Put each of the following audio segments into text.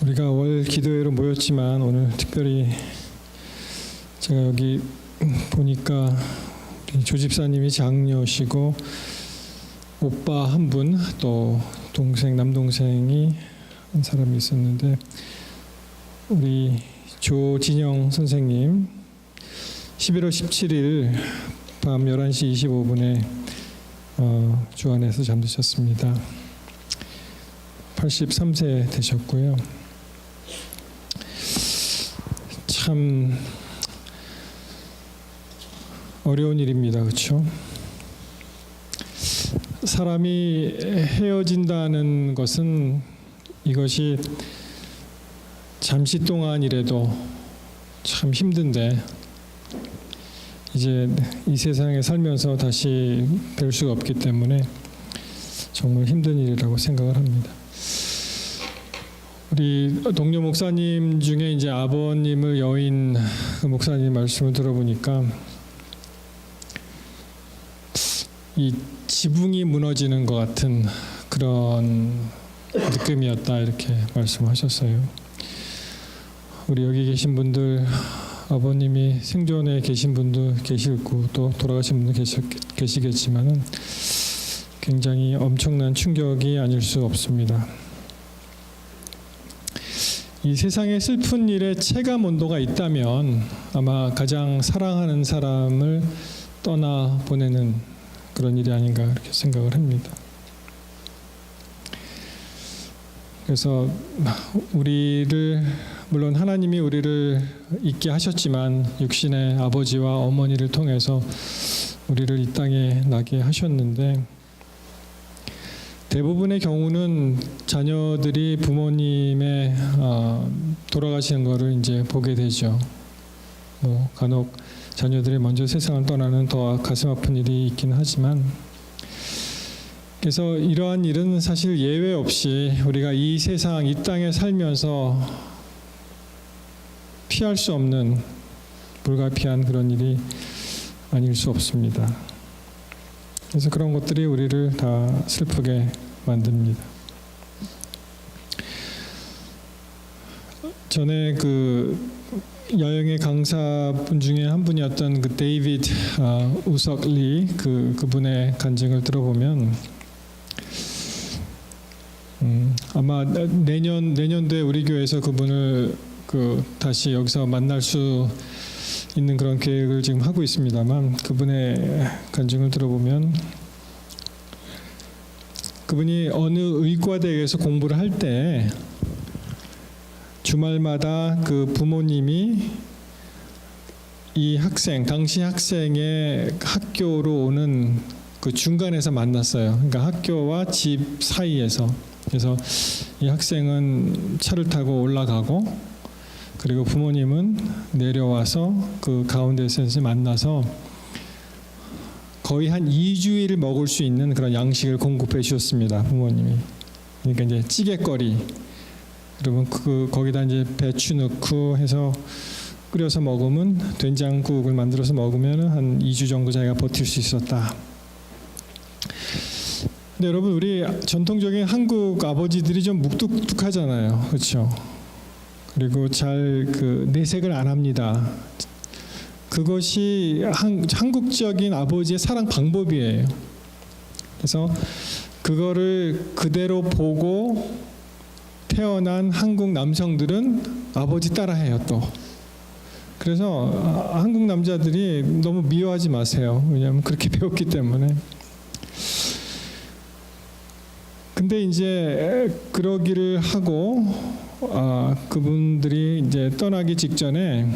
우리가 월 기도회로 모였지만 오늘 특별히 제가 여기 보니까 우리 조 집사님이 장녀시고 오빠 한 분, 또 동생, 남동생이 한 사람이 있었는데 우리 조진영 선생님 11월 17일 밤 11시 25분에 주안에서 잠드셨습니다. 83세 되셨고요. 참 어려운 일입니다. 그렇죠? 사람이 헤어진다는 것은 이것이 잠시 동안이라도 참 힘든데 이제 이 세상에 살면서 다시 뵐 수가 없기 때문에 정말 힘든 일이라고 생각을 합니다. 우리 동료 목사님 중에 이제 아버님을 여인 그 목사님 말씀을 들어보니까 이 지붕이 무너지는 것 같은 그런 느낌이었다 이렇게 말씀하셨어요. 우리 여기 계신 분들 아버님이 생존에 계신 분도 계시고 또 돌아가신 분도 계시겠지만은 굉장히 엄청난 충격이 아닐 수 없습니다. 이 세상에 슬픈 일에 체감 온도가 있다면 아마 가장 사랑하는 사람을 떠나 보내는 그런 일이 아닌가 이렇게 생각을 합니다. 그래서 우리를 물론 하나님이 우리를 있게 하셨지만 육신의 아버지와 어머니를 통해서 우리를 이 땅에 나게 하셨는데 대부분의 경우는 자녀들이 부모님의 돌아가시는 것을 이제 보게 되죠. 간혹 자녀들이 먼저 세상을 떠나는 더 가슴 아픈 일이 있긴 하지만 그래서 이러한 일은 사실 예외 없이 우리가 이 세상, 이 땅에 살면서 피할 수 없는 불가피한 그런 일이 아닐 수 없습니다. 그래서 그런 것들이 우리를 다 슬프게 만듭니다. 전에 그 여행의 강사분 중에 한 분이었던 그 데이비드 우석리 그분의 간증을 들어보면 아마 내년도에 우리 교회에서 그분을 다시 여기서 만날 수 있는 그런 계획을 지금 하고 있습니다만 그분의 간증을 들어보면 그분이 어느 의과대에서 공부를 할 때 주말마다 그 부모님이 이 당시 학생의 학교로 오는 그 중간에서 만났어요. 그러니까 학교와 집 사이에서. 그래서 이 학생은 차를 타고 올라가고 그리고 부모님은 내려와서 그 가운데서 만나서 거의 한 2주일 먹을 수 있는 그런 양식을 공급해 주셨습니다. 부모님이. 그러니까 이제 찌개거리 그러면 거기다 이제 배추 넣고 해서 끓여서 먹으면 된장국을 만들어서 먹으면 한 2주 정도 자기가 버틸 수 있었다. 근데 여러분 우리 전통적인 한국 아버지들이 좀 묵뚝뚝하잖아요. 그렇죠? 그리고 잘 그 내색을 안 합니다. 그것이 한국적인 아버지의 사랑 방법이에요. 그래서 그거를 그대로 보고 태어난 한국 남성들은 아버지 따라해요 또. 그래서 한국 남자들이 너무 미워하지 마세요. 왜냐하면 그렇게 배웠기 때문에. 근데 이제 그러기를 하고 그분들이 이제 떠나기 직전에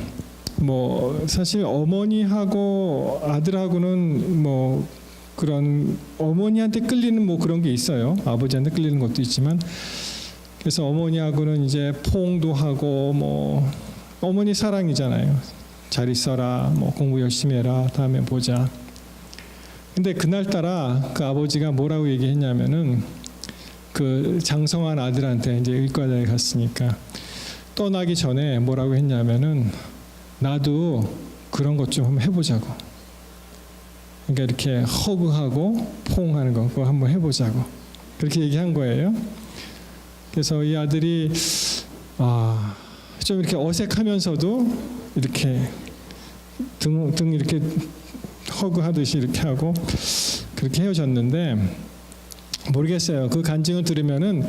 사실 어머니하고 아들하고는 그런 어머니한테 끌리는 그런 게 있어요. 아버지한테 끌리는 것도 있지만 그래서 어머니하고는 이제 포옹도 하고 어머니 사랑이잖아요. 잘 있어라, 공부 열심히 해라, 다음에 보자. 근데 그날따라 그 아버지가 뭐라고 얘기했냐면은 그 장성한 아들한테 이제 의과대에 갔으니까 떠나기 전에 뭐라고 했냐면은 나도 그런 것 좀 한번 해보자고. 그러니까 이렇게 허그하고 포옹하는 거 그거 한번 해보자고 그렇게 얘기한 거예요. 그래서 이 아들이 좀 이렇게 어색하면서도 이렇게 등 이렇게 허그하듯이 이렇게 하고 그렇게 헤어졌는데 모르겠어요. 그 간증을 들으면은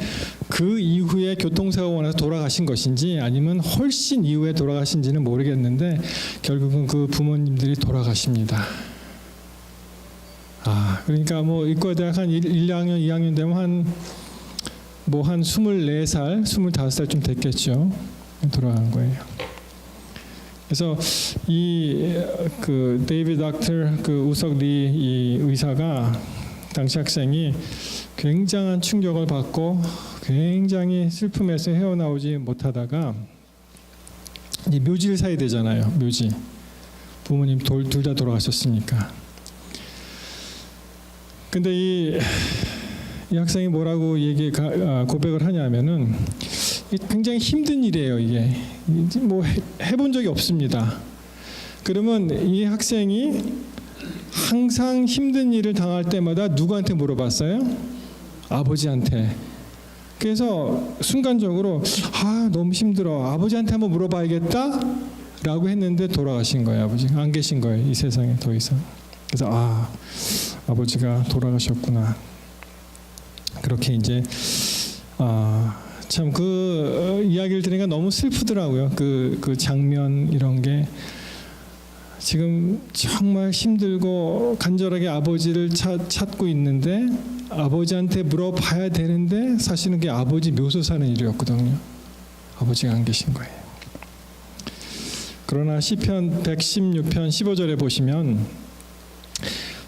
그 이후에 교통사고가 나서 돌아가신 것인지 아니면 훨씬 이후에 돌아가신지는 모르겠는데 결국은 그 부모님들이 돌아가십니다. 그러니까 뭐 의과대학 한 1학년, 2학년 되면 한 24살, 25살쯤 됐겠죠. 돌아간 거예요. 그래서 그 데이비드 닥터, 그 우석리 이 의사가 당시 학생이 굉장한 충격을 받고 굉장히 슬픔에서 헤어나오지 못하다가 이제 묘지를 사야 되잖아요. 묘지. 부모님 둘 다 돌아가셨으니까. 근데 이 학생이 뭐라고 고백을 하냐면은 굉장히 힘든 일이에요. 이게 뭐 해본 적이 없습니다. 그러면 이 학생이 항상 힘든 일을 당할 때마다 누구한테 물어봤어요? 아버지한테. 그래서 순간적으로 너무 힘들어. 아버지한테 한번 물어봐야겠다 라고 했는데 돌아가신 거예요. 아버지가 안 계신 거예요. 이 세상에 더 이상. 그래서 아버지가 돌아가셨구나. 그렇게 이제 참 그 이야기를 들으니까 너무 슬프더라고요. 그 장면 이런 게 지금 정말 힘들고 간절하게 아버지를 찾고 있는데 아버지한테 물어봐야 되는데 사실은 그게 아버지 묘소 사는 일이었거든요. 아버지가 안 계신 거예요. 그러나 시편 116편 15절에 보시면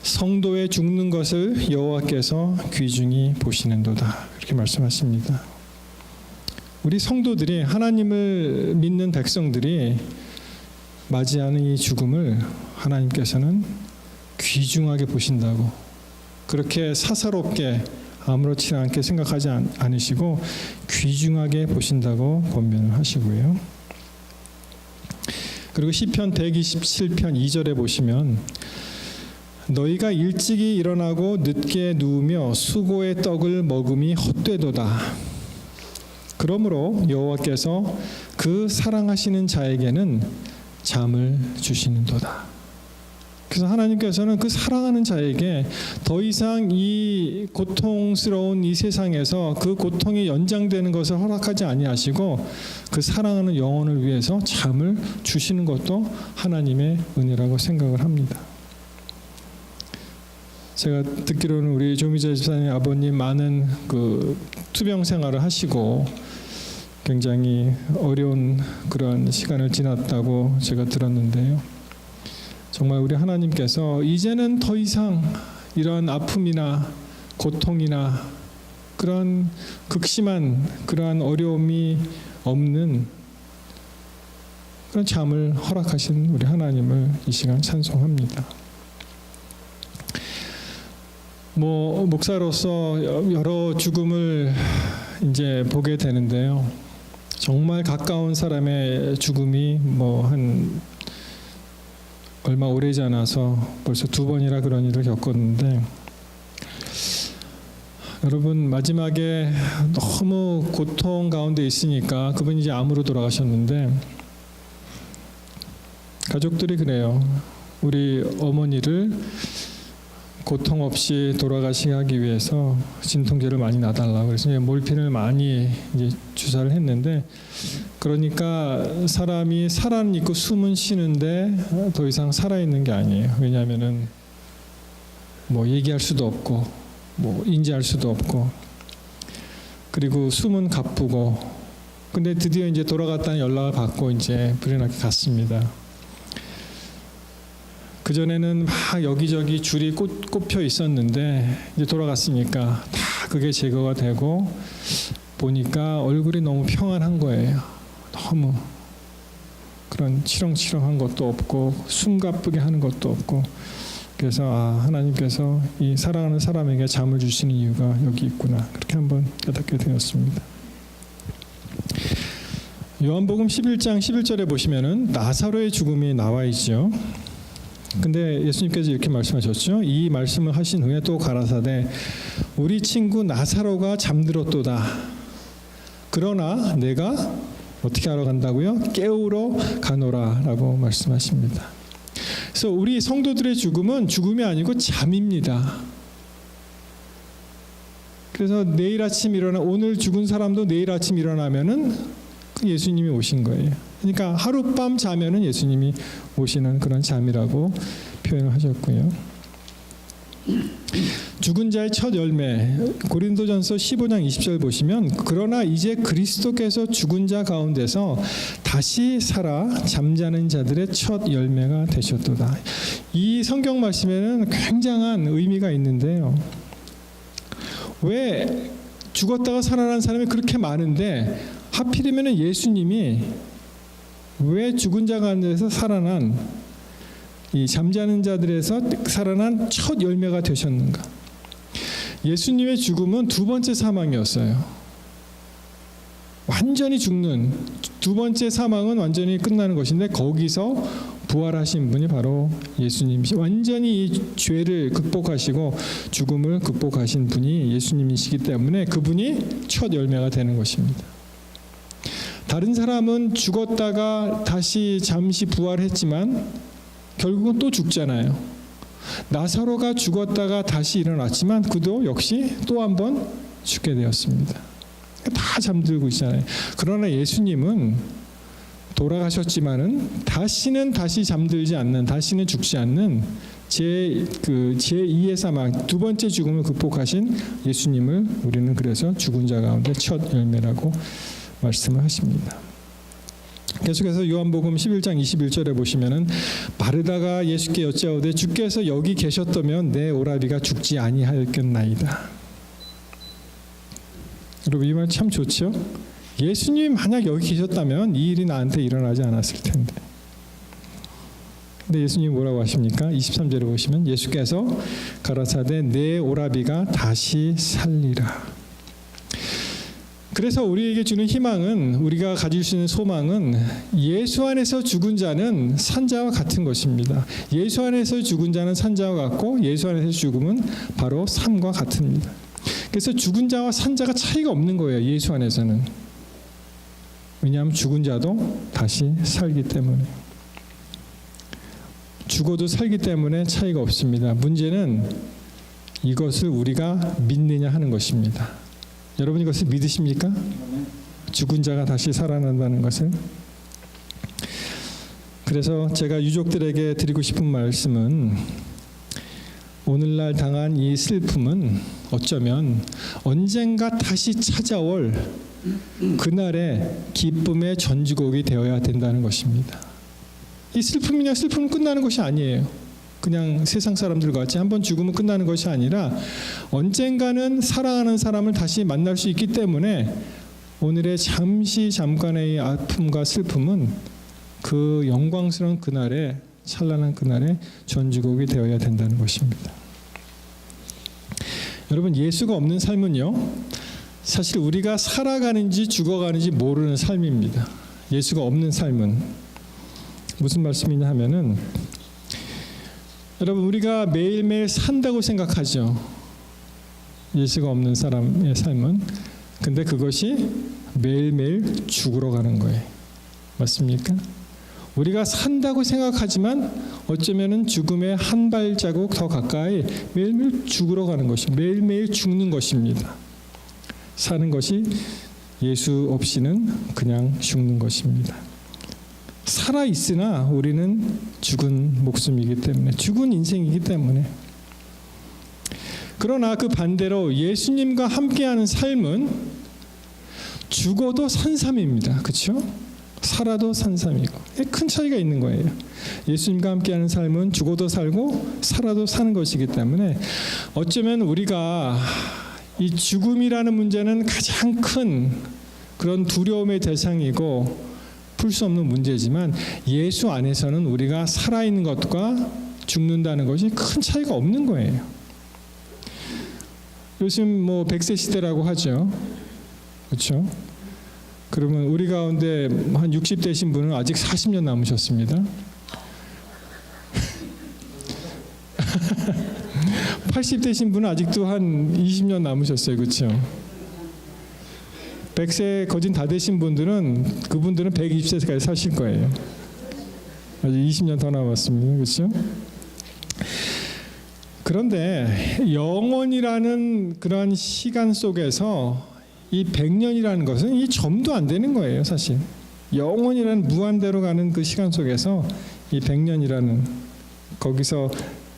성도의 죽는 것을 여호와께서 귀중히 보시는도다 이렇게 말씀하십니다. 우리 성도들이 하나님을 믿는 백성들이 맞이하는 이 죽음을 하나님께서는 귀중하게 보신다고 그렇게 사사롭게 아무렇지 않게 생각하지 않으시고 귀중하게 보신다고 권면을 하시고요. 그리고 시편 127편 2절에 보시면 너희가 일찍이 일어나고 늦게 누우며 수고의 떡을 먹음이 헛되도다. 그러므로 여호와께서 그 사랑하시는 자에게는 잠을 주시는도다. 그래서 하나님께서는 그 사랑하는 자에게 더 이상 이 고통스러운 이 세상에서 그 고통이 연장되는 것을 허락하지 아니하시고 그 사랑하는 영혼을 위해서 잠을 주시는 것도 하나님의 은혜라고 생각을 합니다. 제가 듣기로는 우리 조미자 집사님 아버님 많은 그 투병 생활을 하시고 굉장히 어려운 그런 시간을 지났다고 제가 들었는데요. 정말 우리 하나님께서 이제는 더 이상 이러한 아픔이나 고통이나 그런 극심한 그러한 어려움이 없는 그런 잠을 허락하신 우리 하나님을 이 시간 찬송합니다. 목사로서 여러 죽음을 이제 보게 되는데요. 정말 가까운 사람의 죽음이 한 얼마 오래지 않아서 벌써 2번이나 그런 일을 겪었는데 여러분 마지막에 너무 고통 가운데 있으니까 그분이 이제 암으로 돌아가셨는데 가족들이 그래요. 우리 어머니를 고통 없이 돌아가시게 하기 위해서 진통제를 많이 놔달라고 그래서 이제 몰핀을 많이 이제 주사를 했는데 그러니까 사람이 살아는 있고 숨은 쉬는데 더 이상 살아있는 게 아니에요. 왜냐하면은 얘기할 수도 없고 인지할 수도 없고 그리고 숨은 가쁘고 근데 드디어 이제 돌아갔다는 연락을 받고 이제 불이 나게 갔습니다. 그전에는 막 여기저기 줄이 꼽혀 있었는데 이제 돌아갔으니까 다 그게 제거가 되고 보니까 얼굴이 너무 평안한 거예요. 너무 그런 치렁치렁한 것도 없고 숨 가쁘게 하는 것도 없고 그래서 하나님께서 이 사랑하는 사람에게 잠을 주시는 이유가 여기 있구나 그렇게 한번 깨닫게 되었습니다. 요한복음 11장 11절에 보시면은 나사로의 죽음이 나와 있죠. 근데 예수님께서 이렇게 말씀하셨죠. 이 말씀을 하신 후에 또 가라사대 우리 친구 나사로가 잠들었도다. 그러나 내가 어떻게 하러 간다고요? 깨우러 가노라라고 말씀하십니다. 그래서 우리 성도들의 죽음은 죽음이 아니고 잠입니다. 그래서 내일 아침 오늘 죽은 사람도 내일 아침 일어나면은 예수님이 오신 거예요. 그러니까 하룻밤 자면은 예수님이 오시는 그런 잠이라고 표현을 하셨고요. 죽은 자의 첫 열매, 고린도전서 15장 20절 보시면, 그러나 이제 그리스도께서 죽은 자 가운데서 다시 살아 잠자는 자들의 첫 열매가 되셨도다. 이 성경 말씀에는 굉장한 의미가 있는데요. 왜 죽었다가 살아난 사람이 그렇게 많은데 하필이면 예수님이 왜 죽은 자 가운데서 살아난 이 잠자는 자들에서 살아난 첫 열매가 되셨는가? 예수님의 죽음은 두 번째 사망이었어요. 완전히 죽는 두 번째 사망은 완전히 끝나는 것인데, 거기서 부활하신 분이 바로 예수님이시, 완전히 이 죄를 극복하시고 죽음을 극복하신 분이 예수님이시기 때문에 그분이 첫 열매가 되는 것입니다. 다른 사람은 죽었다가 다시 잠시 부활했지만 결국은 또 죽잖아요. 나사로가 죽었다가 다시 일어났지만 그도 역시 또 한 번 죽게 되었습니다. 다 잠들고 있잖아요. 그러나 예수님은 돌아가셨지만은 다시 잠들지 않는, 다시는 죽지 않는 제2의 사망, 두 번째 죽음을 극복하신 예수님을 우리는 그래서 죽은 자 가운데 첫 열매라고 말씀을 하십니다. 계속해서 요한복음 11장 21절에 보시면은, 마르다가 예수께 여짜오되 주께서 여기 계셨다면 내 오라비가 죽지 아니하였겠나이다. 여러분, 이 말 참 좋죠? 예수님이 만약 여기 계셨다면 이 일이 나한테 일어나지 않았을 텐데. 근데 예수님이 뭐라고 하십니까? 23절에 보시면 예수께서 가라사대 내 오라비가 다시 살리라. 그래서 우리에게 주는 희망은, 우리가 가질 수 있는 소망은, 예수 안에서 죽은 자는 산자와 같은 것입니다. 예수 안에서 죽은 자는 산자와 같고 예수 안에서 죽음은 바로 삶과 같습니다. 그래서 죽은 자와 산자가 차이가 없는 거예요. 예수 안에서는. 왜냐하면 죽은 자도 다시 살기 때문에, 죽어도 살기 때문에 차이가 없습니다. 문제는 이것을 우리가 믿느냐 하는 것입니다. 여러분, 이것을 믿으십니까? 죽은 자가 다시 살아난다는 것을. 그래서 제가 유족들에게 드리고 싶은 말씀은, 오늘날 당한 이 슬픔은 어쩌면 언젠가 다시 찾아올 그날의 기쁨의 전주곡이 되어야 된다는 것입니다. 이 슬픔은 끝나는 것이 아니에요. 그냥 세상 사람들과 같이 한번 죽으면 끝나는 것이 아니라 언젠가는 사랑하는 사람을 다시 만날 수 있기 때문에, 오늘의 잠깐의 아픔과 슬픔은 그 영광스러운 그날에, 찬란한 그날에 전주곡이 되어야 된다는 것입니다. 여러분, 예수가 없는 삶은요, 사실 우리가 살아가는지 죽어가는지 모르는 삶입니다. 예수가 없는 삶은 무슨 말씀이냐 하면은, 여러분, 우리가 매일매일 산다고 생각하죠. 예수가 없는 사람의 삶은. 근데 그것이 매일매일 죽으러 가는 거예요. 맞습니까? 우리가 산다고 생각하지만 어쩌면은 죽음의 한 발자국 더 가까이 매일매일 죽으러 가는 것이, 매일매일 죽는 것입니다. 사는 것이 예수 없이는 그냥 죽는 것입니다. 살아 있으나 우리는 죽은 목숨이기 때문에, 죽은 인생이기 때문에. 그러나 그 반대로 예수님과 함께하는 삶은 죽어도 산삼입니다. 그렇죠? 살아도 산삼이고, 큰 차이가 있는 거예요. 예수님과 함께하는 삶은 죽어도 살고 살아도 사는 것이기 때문에, 어쩌면 우리가 이 죽음이라는 문제는 가장 큰 그런 두려움의 대상이고 풀 수 없는 문제지만, 예수 안에서는 우리가 살아있는 것과 죽는다는 것이 큰 차이가 없는 거예요. 요즘 100세 시대라고 하죠. 그렇죠? 그러면 우리 가운데 한 60대신 분은 아직 40년 남으셨습니다. 80대신 분은 아직도 한 20년 남으셨어요. 그렇죠? 100세 거진 다 되신 분들은 그분들은 120세까지 사실 거예요. 아직 20년 더 남았습니다. 그렇죠? 그런데 영원이라는 그런 시간 속에서 이 100년이라는 것은 이 점도 안 되는 거예요, 사실. 영원이라는 무한대로 가는 그 시간 속에서 이 100년이라는 거기서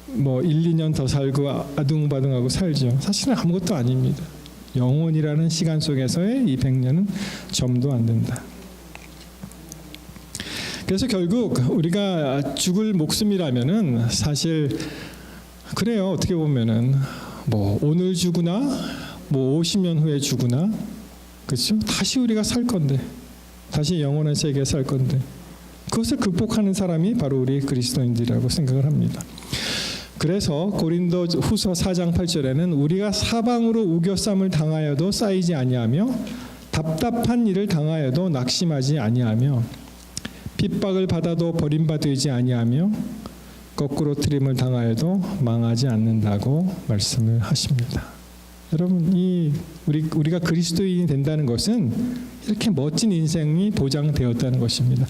뭐 1, 2년 더 살고 아둥바둥하고 살죠. 사실은 아무것도 아닙니다. 영원이라는 시간 속에서의 이 100년은 점도 안 된다. 그래서 결국 우리가 죽을 목숨이라면은 사실 그래요. 어떻게 보면은 뭐 오늘 죽으나 뭐 50년 후에 죽으나 그렇죠? 다시 우리가 살 건데 다시 영원한 세계에 살 건데 그것을 극복하는 사람이 바로 우리 그리스도인들이라고 생각을 합니다. 그래서 고린도 후서 4장 8절에는 우리가 사방으로 우겨쌈을 당하여도 쌓이지 아니하며 답답한 일을 당하여도 낙심하지 아니하며 핍박을 받아도 버림받지 아니하며 거꾸로 트림을 당하여도 망하지 않는다고 말씀을 하십니다. 여러분, 우리가 그리스도인이 된다는 것은 이렇게 멋진 인생이 보장되었다는 것입니다.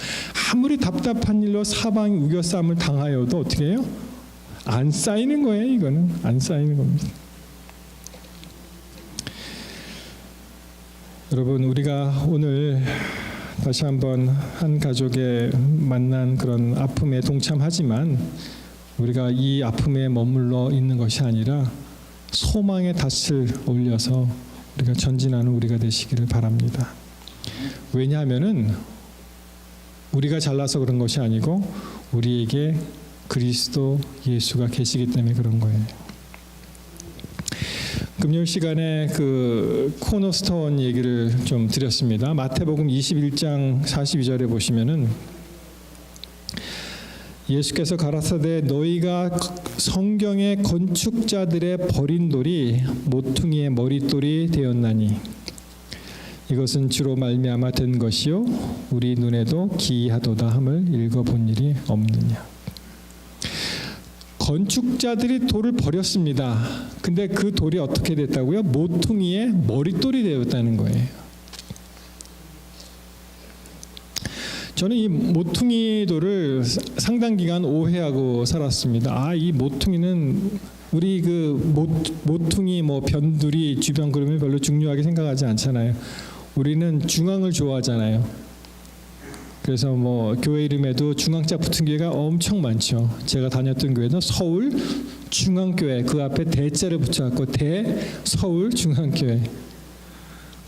아무리 답답한 일로 사방이 우겨쌈을 당하여도 어떻게 해요? 안 쌓이는 거예요. 이거는 안 쌓이는 겁니다. 여러분, 우리가 오늘 다시 한번 한 가족의 만난 그런 아픔에 동참하지만 우리가 이 아픔에 머물러 있는 것이 아니라 소망의 닻을 올려서 우리가 전진하는 우리가 되시기를 바랍니다. 왜냐하면은 우리가 잘나서 그런 것이 아니고 우리에게 그리스도 예수가 계시기 때문에 그런 거예요. 금요일 시간에 그 코너스톤 얘기를 좀 드렸습니다. 마태복음 21장 42절에 보시면은 예수께서 가라사대 너희가 성경의 건축자들의 버린 돌이 모퉁이의 머릿돌이 되었나니 이것은 주로 말미암아 된 것이요 우리 눈에도 기이하도다 함을 읽어본 일이 없느냐. 건축자들이 돌을 버렸습니다. 근데 그 돌이 어떻게 됐다고요? 모퉁이의 머릿돌이 되었다는 거예요. 저는 이 모퉁이 돌을 상당 기간 오해하고 살았습니다. 이 모퉁이는 우리 그 모퉁이 뭐 변두리 주변 그림을 별로 중요하게 생각하지 않잖아요. 우리는 중앙을 좋아하잖아요. 그래서 뭐 교회 이름에도 중앙자 붙은 교회가 엄청 많죠. 제가 다녔던 교회는 서울 중앙교회 그 앞에 대자를 붙여갖고 대서울 중앙교회.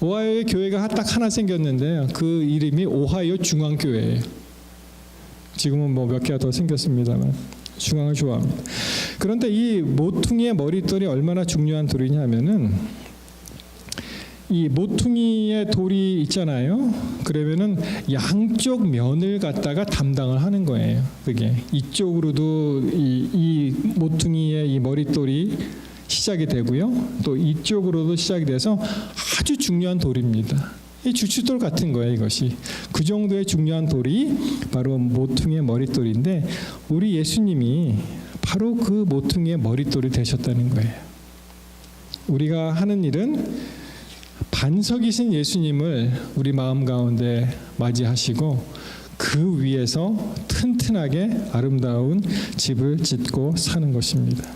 오하이오에 교회가 딱 하나 생겼는데 그 이름이 오하이오 중앙교회예요. 지금은 뭐 몇 개가 더 생겼습니다만 중앙을 좋아합니다. 그런데 이 모퉁이의 머릿돌이 얼마나 중요한 돌이냐면은 이 모퉁이의 돌이 있잖아요. 그러면은 양쪽 면을 갖다가 담당을 하는 거예요. 그게 이쪽으로도 이 모퉁이의 이 머릿돌이 시작이 되고요. 또 이쪽으로도 시작이 돼서 아주 중요한 돌입니다. 이 주춧돌 같은 거예요. 이것이 그 정도의 중요한 돌이 바로 모퉁이의 머릿돌인데 우리 예수님이 바로 그 모퉁이의 머릿돌이 되셨다는 거예요. 우리가 하는 일은 반석이신 예수님을 우리 마음 가운데 맞이하시고 그 위에서 튼튼하게 아름다운 집을 짓고 사는 것입니다.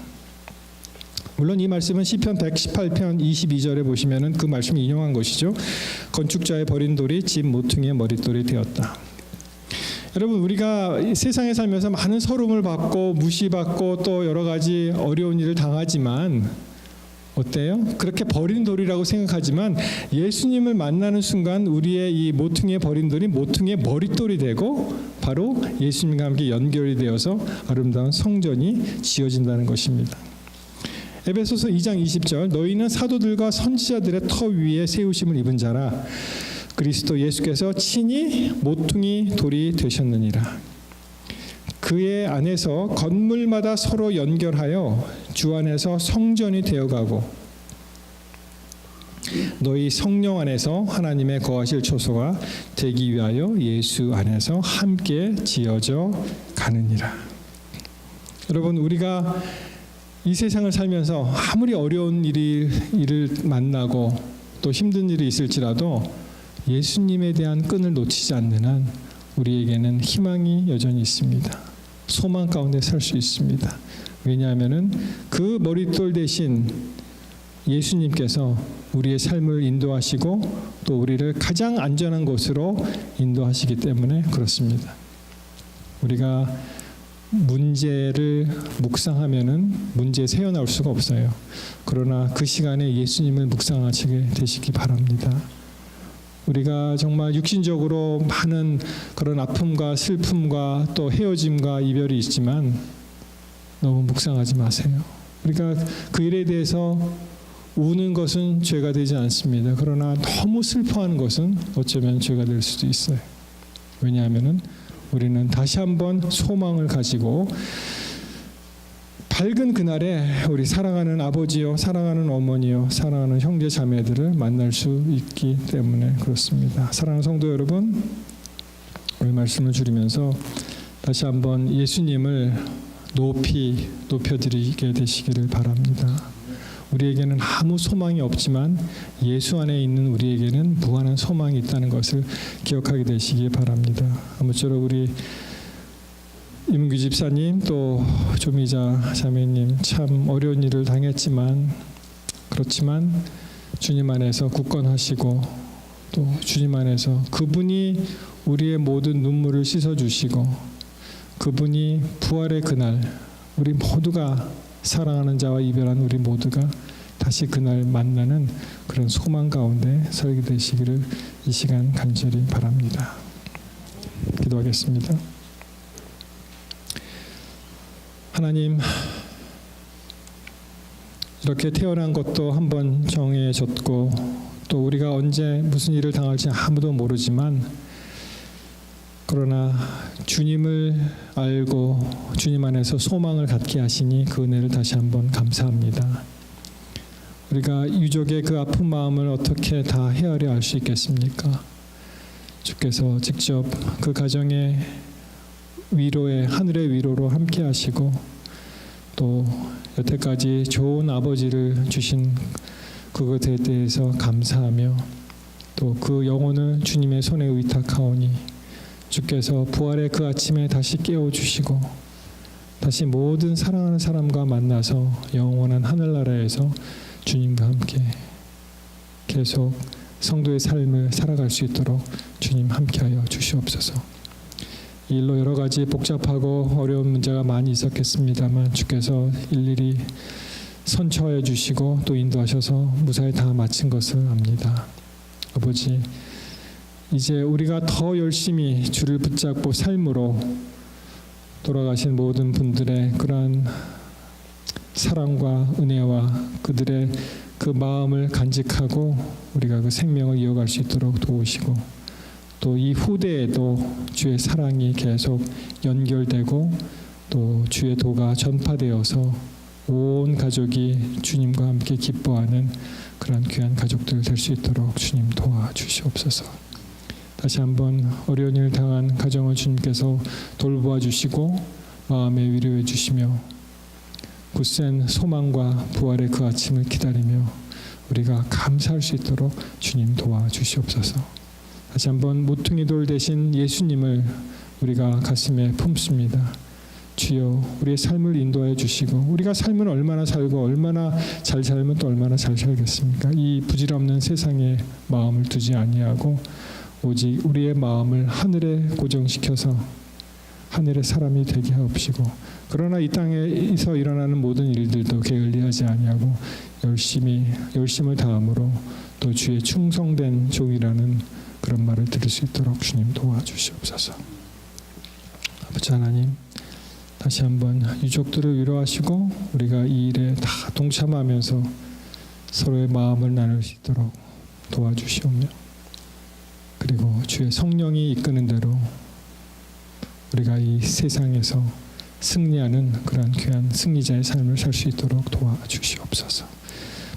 물론 이 말씀은 시편 118편 22절에 보시면은 그 말씀을 인용한 것이죠. 건축자의 버린 돌이 집 모퉁이의 머릿돌이 되었다. 여러분, 우리가 세상에 살면서 많은 서름을 받고 무시받고 또 여러 가지 어려운 일을 당하지만 어때요? 그렇게 버린 돌이라고 생각하지만 예수님을 만나는 순간 우리의 이 모퉁이의 버린 돌이 모퉁이의 머릿돌이 되고 바로 예수님과 함께 연결이 되어서 아름다운 성전이 지어진다는 것입니다. 에베소서 2장 20절 너희는 사도들과 선지자들의 터 위에 세우심을 입은 자라 그리스도 예수께서 친히 모퉁이 돌이 되셨느니라. 그의 안에서 건물마다 서로 연결하여 주 안에서 성전이 되어가고 너희 성령 안에서 하나님의 거하실 초소가 되기 위하여 예수 안에서 함께 지어져 가느니라. 여러분, 우리가 이 세상을 살면서 아무리 어려운 일을 만나고 또 힘든 일이 있을지라도 예수님에 대한 끈을 놓치지 않는 한 우리에게는 희망이 여전히 있습니다. 소망 가운데 살 수 있습니다. 왜냐하면은 그 머릿돌 대신 예수님께서 우리의 삶을 인도하시고 또 우리를 가장 안전한 곳으로 인도하시기 때문에 그렇습니다. 우리가 문제를 묵상하면은 문제에서 헤어나올 수가 없어요. 그러나 그 시간에 예수님을 묵상하시게 되시기 바랍니다. 우리가 정말 육신적으로 많은 그런 아픔과 슬픔과 또 헤어짐과 이별이 있지만 너무 묵상하지 마세요. 우리가 그 일에 대해서 우는 것은 죄가 되지 않습니다. 그러나 너무 슬퍼하는 것은 어쩌면 죄가 될 수도 있어요. 왜냐하면은 우리는 다시 한번 소망을 가지고 밝은 그날에 우리 사랑하는 아버지요, 사랑하는 어머니요, 사랑하는 형제 자매들을 만날 수 있기 때문에 그렇습니다. 사랑하는 성도 여러분, 오늘 말씀을 줄이면서 다시 한번 예수님을 높여드리게 되시기를 바랍니다. 우리에게는 아무 소망이 없지만 예수 안에 있는 우리에게는 무한한 소망이 있다는 것을 기억하게 되시기 바랍니다. 아무쪼록 우리 임은규 집사님 또 조미자 자매님 참 어려운 일을 당했지만 그렇지만 주님 안에서 굳건하시고 또 주님 안에서 그분이 우리의 모든 눈물을 씻어주시고 그분이 부활의 그날 우리 모두가 사랑하는 자와 이별한 우리 모두가 다시 그날 만나는 그런 소망 가운데 설게 되시기를 이 시간 간절히 바랍니다. 기도하겠습니다. 하나님, 이렇게 태어난 것도 한번 정해졌고 또 우리가 언제 무슨 일을 당할지 아무도 모르지만 그러나 주님을 알고 주님 안에서 소망을 갖게 하시니 그 은혜를 다시 한번 감사합니다. 우리가 유족의 그 아픈 마음을 어떻게 다 헤아려 알 수 있겠습니까? 주께서 직접 그 가정의 위로에 하늘의 위로로 함께 하시고 또 여태까지 좋은 아버지를 주신 그것에 대해서 감사하며 또 그 영혼을 주님의 손에 의탁하오니 주께서 부활의 그 아침에 다시 깨워주시고 다시 모든 사랑하는 사람과 만나서 영원한 하늘나라에서 주님과 함께 계속 성도의 삶을 살아갈 수 있도록 주님 함께하여 주시옵소서. 이 일로 여러 가지 복잡하고 어려운 문제가 많이 있었겠습니다만 주께서 일일이 선처해 주시고 또 인도하셔서 무사히 다 마친 것을 압니다. 아버지, 이제 우리가 더 열심히 주를 붙잡고 삶으로 돌아가신 모든 분들의 그러한 사랑과 은혜와 그들의 그 마음을 간직하고 우리가 그 생명을 이어갈 수 있도록 도우시고 또 이 후대에도 주의 사랑이 계속 연결되고 또 주의 도가 전파되어서 온 가족이 주님과 함께 기뻐하는 그런 귀한 가족들 될 수 있도록 주님 도와주시옵소서. 다시 한번 어려운 일 당한 가정을 주님께서 돌보아 주시고 마음에 위로해 주시며 굳센 소망과 부활의 그 아침을 기다리며 우리가 감사할 수 있도록 주님 도와주시옵소서. 다시 한번 모퉁이 돌 대신 예수님을 우리가 가슴에 품습니다. 주여, 우리의 삶을 인도하여 주시고 우리가 삶을 얼마나 살고 얼마나 잘 살면 또 얼마나 잘 살겠습니까? 이 부질없는 세상에 마음을 두지 아니하고 오직 우리의 마음을 하늘에 고정시켜서 하늘의 사람이 되게 하옵시고 그러나 이 땅에서 일어나는 모든 일들도 게을리하지 아니하고 열심을 다함으로 또 주의 충성된 종이라는 그런 말을 들을 수 있도록 주님 도와주시옵소서. 아버지 하나님, 다시 한번 유족들을 위로하시고 우리가 이 일에 다 동참하면서 서로의 마음을 나눌 수 있도록 도와주시오며 그리고 주의 성령이 이끄는 대로 우리가 이 세상에서 승리하는 그런 귀한 승리자의 삶을 살 수 있도록 도와주시옵소서.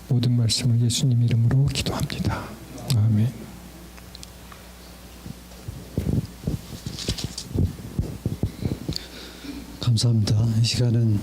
모든 말씀을 예수님 이름으로 기도합니다. 아멘. 감사합니다. 이 시간은